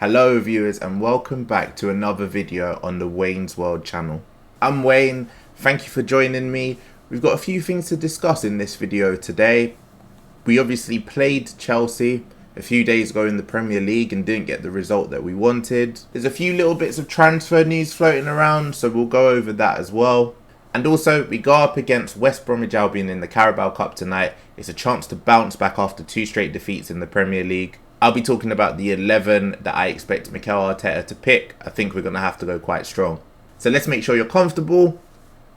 Hello viewers and welcome back to another video on the Wayne's World channel. I'm Wayne, thank you for joining me. We've got a few things to discuss in this video today. We obviously played Chelsea a few days ago in the Premier League and didn't get the result that we wanted. There's a few little bits of transfer news floating around, so we'll go over that as well. And also, we go up against West Bromwich Albion in the Carabao Cup tonight. It's a chance to bounce back after two straight defeats in the Premier League. I'll be talking about the 11 that I expect Mikel Arteta to pick. I think we're going to have to go quite strong. So let's make sure you're comfortable.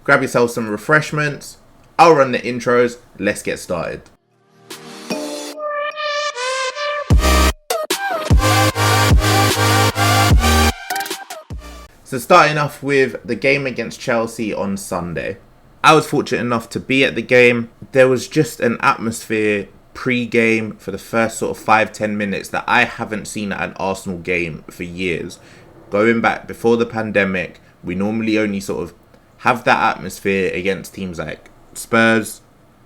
Grab yourself some refreshments. I'll run the intros. Let's get started. So starting off with the game against Chelsea on Sunday. I was fortunate enough to be at the game. There was just an atmosphere pre-game for the first sort of 5-10 minutes that I haven't seen at an Arsenal game for years. Going back before the pandemic, we normally only sort of have that atmosphere against teams like Spurs,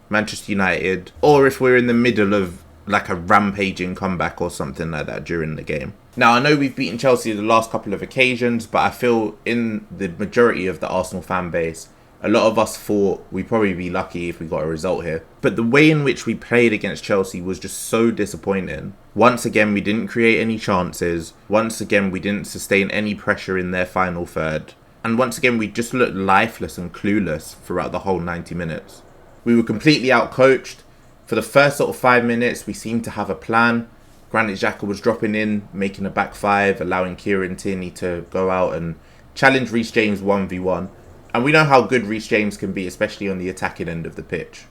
Manchester United, or if we're in the middle of like a rampaging comeback or something like that during the game. Now, I know we've beaten Chelsea the last couple of occasions, but I feel in the majority of the Arsenal fan base, a lot of us thought we'd probably be lucky if we got a result here. But the way in which we played against Chelsea was just so disappointing. Once again, we didn't create any chances. Once again, we didn't sustain any pressure in their final third. And once again, we just looked lifeless and clueless throughout the whole 90 minutes. We were completely outcoached. For the first sort of 5 minutes, we seemed to have a plan. Granit Xhaka was dropping in, making a back five, allowing Kieran Tierney to go out and challenge Reece James 1v1. And we know how good Reece James can be, especially on the attacking end of the pitch.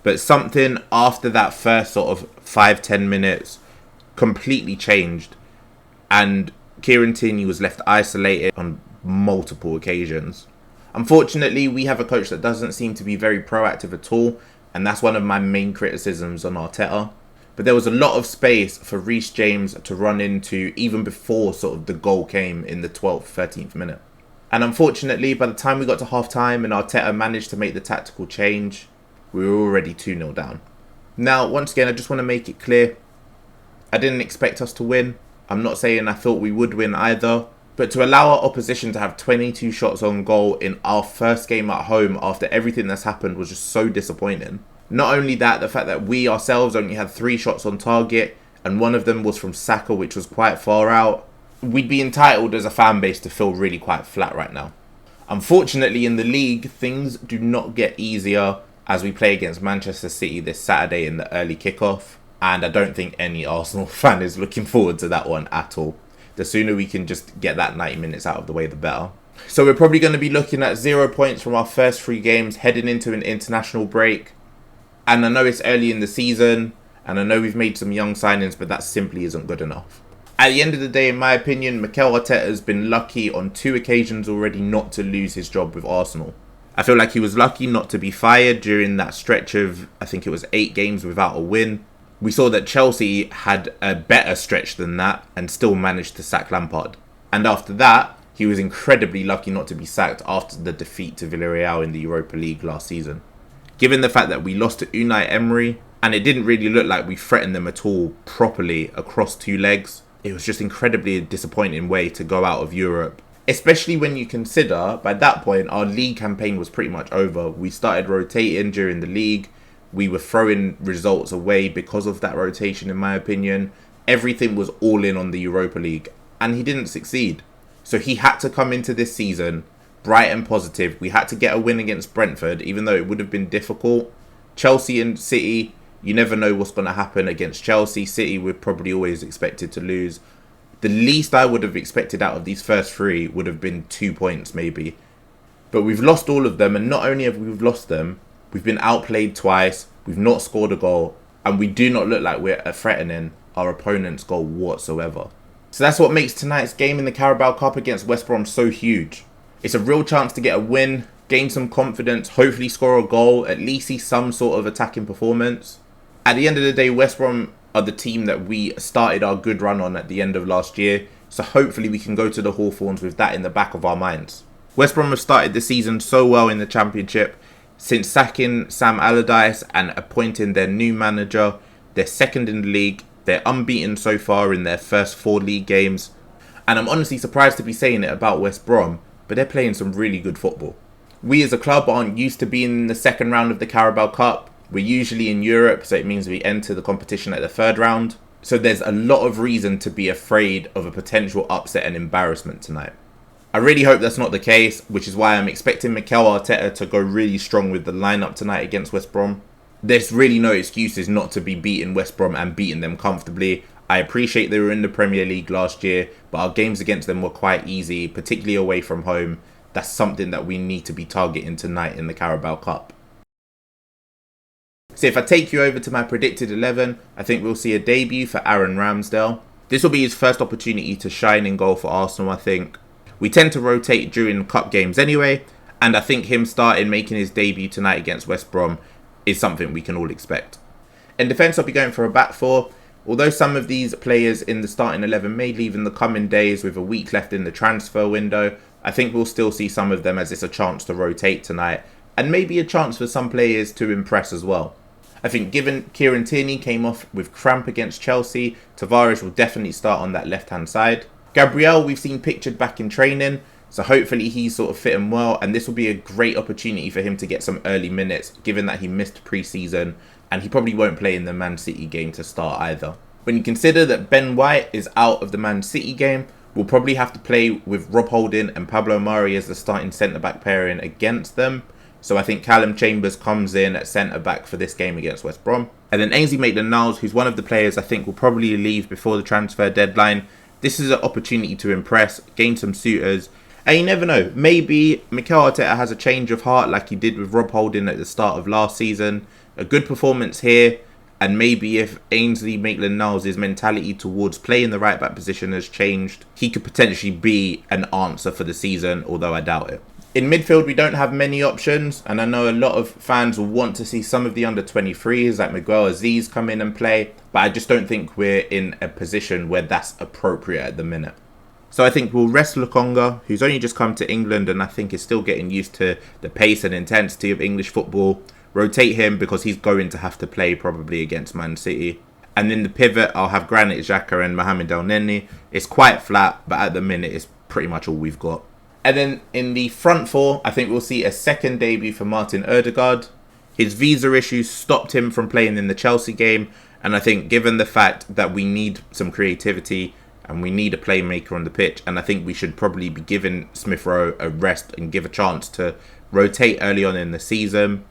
But something after that first sort of 5-10 minutes completely changed. And Kieran Tierney was left isolated on multiple occasions. Unfortunately, we have a coach that doesn't seem to be very proactive at all. And that's one of my main criticisms on Arteta. But there was a lot of space for Reece James to run into even before sort of the goal came in the 12th, 13th minute. And unfortunately, by the time we got to half-time and Arteta managed to make the tactical change, we were already 2-0 down. Now, once again, I just want to make it clear, I didn't expect us to win. I'm not saying I thought we would win either. But to allow our opposition to have 22 shots on goal in our first game at home after everything that's happened was just so disappointing. Not only that, the fact that we ourselves only had 3 shots on target and one of them was from Saka, which was quite far out. We'd be entitled as a fan base to feel really quite flat right now. Unfortunately, in the league, things do not get easier as we play against Manchester City this Saturday in the early kickoff. And I don't think any Arsenal fan is looking forward to that one at all. The sooner we can just get that 90 minutes out of the way, the better. So we're probably going to be looking at 0 points from our first 3 games, heading into an international break. And I know it's early in the season, and I know we've made some young signings, but that simply isn't good enough. At the end of the day, in my opinion, Mikel Arteta has been lucky on 2 occasions already not to lose his job with Arsenal. I feel like he was lucky not to be fired during that stretch of, I think it was 8 games without a win. We saw that Chelsea had a better stretch than that and still managed to sack Lampard. And after that, he was incredibly lucky not to be sacked after the defeat to Villarreal in the Europa League last season. Given the fact that we lost to Unai Emery, and it didn't really look like we threatened them at all properly across 2 legs, it was just incredibly a disappointing way to go out of Europe. Especially when you consider, by that point, our league campaign was pretty much over. We started rotating during the league. We were throwing results away because of that rotation, in my opinion. Everything was all in on the Europa League, and he didn't succeed. So he had to come into this season bright and positive. We had to get a win against Brentford, even though it would have been difficult. Chelsea and City, you never know what's going to happen against Chelsea. City, we're probably always expected to lose. The least I would have expected out of these first 3 would have been 2 points maybe. But we've lost all of them, and not only have we lost them, we've been outplayed twice, we've not scored a goal, and we do not look like we're threatening our opponent's goal whatsoever. So that's what makes tonight's game in the Carabao Cup against West Brom so huge. It's a real chance to get a win, gain some confidence, hopefully score a goal, at least see some sort of attacking performance. At the end of the day, West Brom are the team that we started our good run on at the end of last year, so hopefully we can go to the Hawthorns with that in the back of our minds. West Brom have started the season so well in the Championship. Since sacking Sam Allardyce and appointing their new manager, they're second in the league. They're unbeaten so far in their first 4 league games. And I'm honestly surprised to be saying it about West Brom, but they're playing some really good football. We as a club aren't used to being in the second round of the Carabao Cup. We're usually in Europe, so it means we enter the competition at the third round. So there's a lot of reason to be afraid of a potential upset and embarrassment tonight. I really hope that's not the case, which is why I'm expecting Mikel Arteta to go really strong with the lineup tonight against West Brom. There's really no excuses not to be beating West Brom and beating them comfortably. I appreciate they were in the Premier League last year, but our games against them were quite easy, particularly away from home. That's something that we need to be targeting tonight in the Carabao Cup. So if I take you over to my predicted 11, I think we'll see a debut for Aaron Ramsdale. This will be his first opportunity to shine in goal for Arsenal, I think. We tend to rotate during cup games anyway, and I think him starting making his debut tonight against West Brom is something we can all expect. In defence, I'll be going for a back four. Although some of these players in the starting 11 may leave in the coming days with a week left in the transfer window, I think we'll still see some of them as it's a chance to rotate tonight, and maybe a chance for some players to impress as well. I think given Kieran Tierney came off with cramp against Chelsea, Tavares will definitely start on that left-hand side. Gabriel we've seen pictured back in training, so hopefully he's sort of fit and well, and this will be a great opportunity for him to get some early minutes, given that he missed pre-season, and he probably won't play in the Man City game to start either. When you consider that Ben White is out of the Man City game, we'll probably have to play with Rob Holding and Pablo Mari as the starting centre-back pairing against them. So I think Callum Chambers comes in at centre-back for this game against West Brom. And then Ainsley Maitland-Niles, who's one of the players I think will probably leave before the transfer deadline. This is an opportunity to impress, gain some suitors. And you never know, maybe Mikel Arteta has a change of heart like he did with Rob Holding at the start of last season. A good performance here. And maybe if Ainsley Maitland-Niles' mentality towards playing the right-back position has changed, he could potentially be an answer for the season, although I doubt it. In midfield, we don't have many options, and I know a lot of fans will want to see some of the under-23s like Miguel Aziz come in and play, but I just don't think we're in a position where that's appropriate at the minute. So I think we'll rest Lokonga, who's only just come to England and I think is still getting used to the pace and intensity of English football. Rotate him because he's going to have to play probably against Man City. And in the pivot, I'll have Granit Xhaka and Mohamed El Neni. It's quite flat, but at the minute, it's pretty much all we've got. And then in the front four, I think we'll see a second debut for Martin Ødegaard. His visa issues stopped him from playing in the Chelsea game. And I think given the fact that we need some creativity and we need a playmaker on the pitch, and I think we should probably be giving Smith Rowe a rest and give a chance to rotate early on in the season,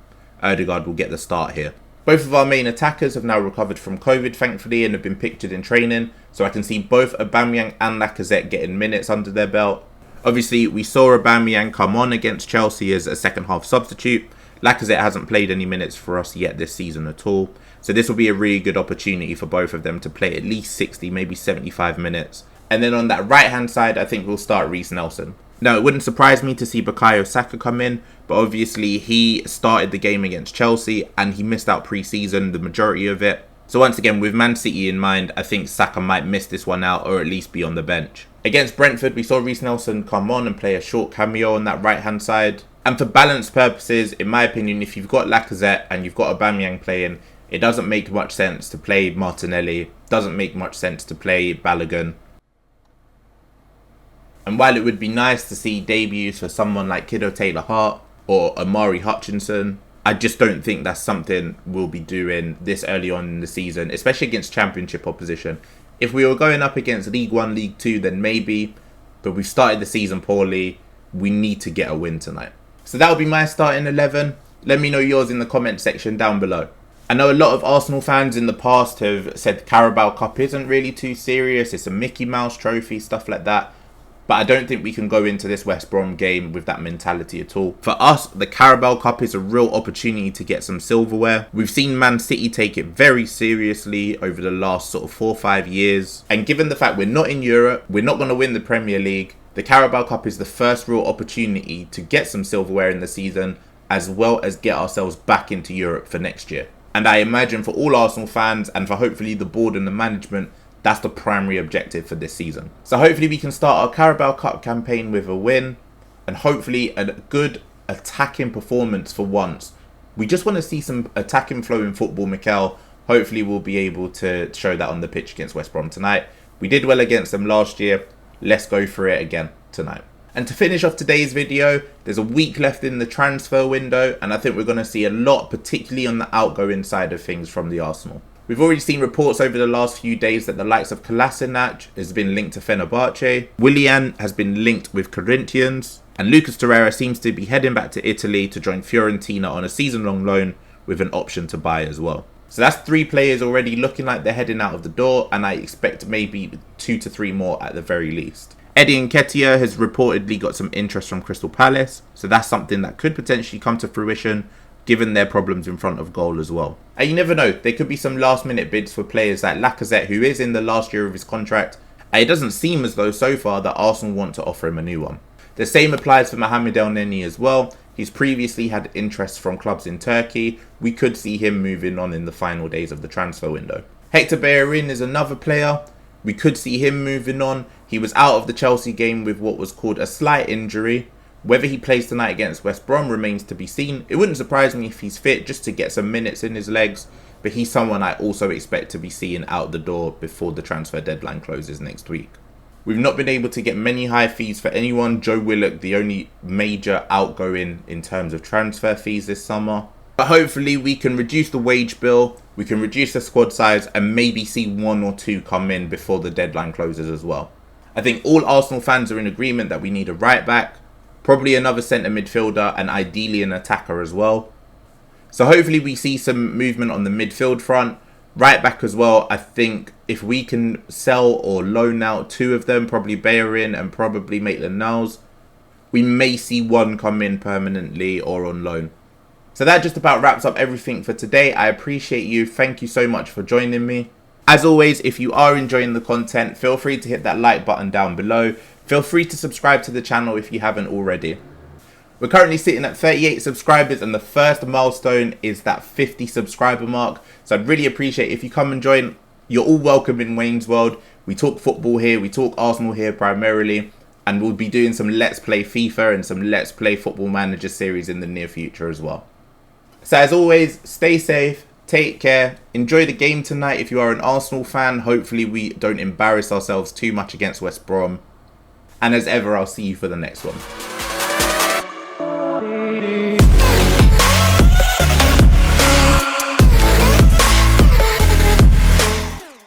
Ødegaard will get the start here. Both of our main attackers have now recovered from COVID, thankfully, and have been pictured in training. So I can see both Aubameyang and Lacazette getting minutes under their belt. Obviously, we saw Aubameyang come on against Chelsea as a second-half substitute. Lacazette hasn't played any minutes for us yet this season at all. So this will be a really good opportunity for both of them to play at least 60, maybe 75 minutes. And then on that right-hand side, I think we'll start Reece Nelson. Now, it wouldn't surprise me to see Bukayo Saka come in, but obviously he started the game against Chelsea and he missed out pre-season, the majority of it. So once again, with Man City in mind, I think Saka might miss this one out or at least be on the bench. Against Brentford, we saw Reece Nelson come on and play a short cameo on that right-hand side. And for balance purposes, in my opinion, if you've got Lacazette and you've got Aubameyang playing, it doesn't make much sense to play Martinelli, doesn't make much sense to play Balogun. And while it would be nice to see debuts for someone like Kiddo Taylor-Hart or Amari Hutchinson, I just don't think that's something we'll be doing this early on in the season, especially against Championship opposition. If we were going up against League 1, League 2, then maybe, but we've started the season poorly. We need to get a win tonight. So that'll be my starting 11. Let me know yours in the comment section down below. I know a lot of Arsenal fans in the past have said Carabao Cup isn't really too serious. It's a Mickey Mouse trophy, stuff like that. But I don't think we can go into this West Brom game with that mentality at all. For us, the Carabao Cup is a real opportunity to get some silverware. We've seen Man City take it very seriously over the last sort of 4 or 5 years. And given the fact we're not in Europe, we're not going to win the Premier League, the Carabao Cup is the first real opportunity to get some silverware in the season, as well as get ourselves back into Europe for next year. And I imagine for all Arsenal fans and for hopefully the board and the management, that's the primary objective for this season. So hopefully we can start our Carabao Cup campaign with a win and hopefully a good attacking performance for once. We just want to see some attacking flow in football, Mikel. Hopefully we'll be able to show that on the pitch against West Brom tonight. We did well against them last year. let's go through it again tonight. And to finish off today's video, there's a week left in the transfer window, and I think we're going to see a lot, particularly on the outgoing side of things from the Arsenal. We've already seen reports over the last few days that the likes of Kolasinac has been linked to Fenerbahce, Willian has been linked with Corinthians, and Lucas Torreira seems to be heading back to Italy to join Fiorentina on a season-long loan with an option to buy as well. So that's 3 players already looking like they're heading out of the door, and I expect maybe 2 to 3 more at the very least. Eddie Nketiah has reportedly got some interest from Crystal Palace, so that's something that could potentially come to fruition given their problems in front of goal as well. And you never know, there could be some last minute bids for players like Lacazette, who is in the last year of his contract, and it doesn't seem as though so far that Arsenal want to offer him a new one. The same applies for Mohamed El Neni as well. He's previously had interest from clubs in Turkey. We could see him moving on in the final days of the transfer window. Hector Bellerin is another player. We could see him moving on. He was out of the Chelsea game with what was called a slight injury. Whether he plays tonight against West Brom remains to be seen. It wouldn't surprise me if he's fit just to get some minutes in his legs, but he's someone I also expect to be seeing out the door before the transfer deadline closes next week. We've not been able to get many high fees for anyone. Joe Willock, the only major outgoing in terms of transfer fees this summer. But hopefully we can reduce the wage bill, we can reduce the squad size, and maybe see 1 or 2 come in before the deadline closes as well. I think all Arsenal fans are in agreement that we need a right back, probably another centre midfielder, and ideally an attacker as well. So hopefully we see some movement on the midfield front. Right back as well, I think if we can sell or loan out 2 of them, probably Bellerin and probably Maitland-Niles, we may see 1 come in permanently or on loan. So that just about wraps up everything for today. I appreciate you. Thank you so much for joining me. As always, if you are enjoying the content, feel free to hit that like button down below. Feel free to subscribe to the channel if you haven't already. We're currently sitting at 38 subscribers, and the first milestone is that 50 subscriber mark. So I'd really appreciate if you come and join. You're all welcome in Wayne's World. We talk football here, we talk Arsenal here primarily, and we'll be doing some Let's Play FIFA and some Let's Play Football Manager series in the near future as well. So as always, stay safe, take care, enjoy the game tonight if you are an Arsenal fan. Hopefully we don't embarrass ourselves too much against West Brom. And as ever, I'll see you for the next one.